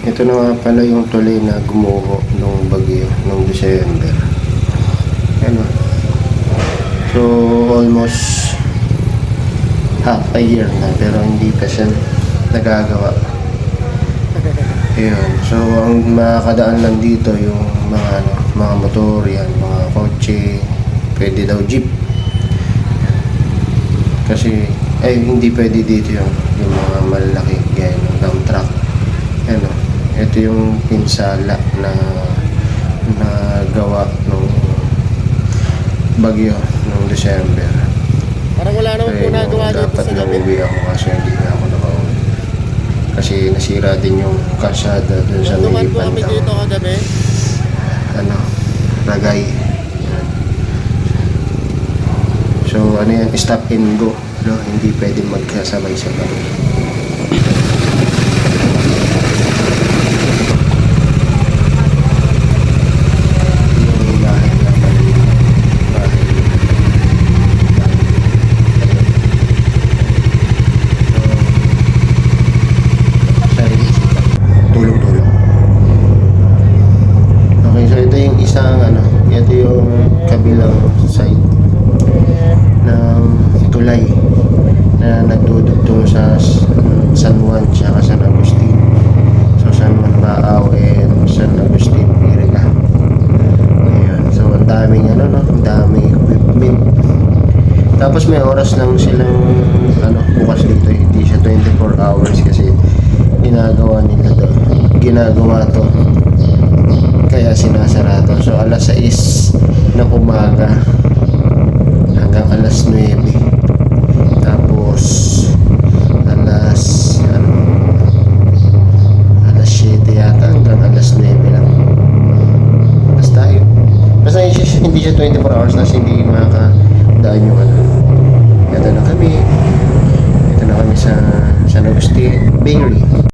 Ito na nga pala yung tuloy na gumuho nung bagyo nung December. Ano? So almost half a year na pero hindi pa siya nagagawa. Ayun. So ang makakadaan lang dito yung mga motor yan, mga kotse, pwede daw jeep. Kasi hindi pwede dito yung mga malalaki gaya ng dump truck. Ano? Ito yung pinsala na gawa nung bagyo nung December. Parang wala naman po nagawa dito dapat sa gabi. nauwi ako kasi hindi na ako nakauwi. Kasi nasira din yung kalsada dun sa Duman may po kami dito bandang kagabi. Ragay. Yan. So ano yan, stop and go. No? Hindi pwede magkasabay-sabay. Tulong-tulong. Okay, so ito yung isang ito yung kabilang side ng tulay na nagdudugtong sa San Juan tsaka San Agustin. So San Juan Baaw and San Agustin Iriga. Ayun. So ang daming ang daming equipment. Tapos may oras lang silang bukas dito. Hindi siya 24 hours kasi ginagawa to kaya sinasara to. So alas 6 ng umaga hanggang alas 9, tapos alas 7 yata hanggang alas 9 lang. Basta hindi siya 24 hours na hindi makakadaan yung ito na kami.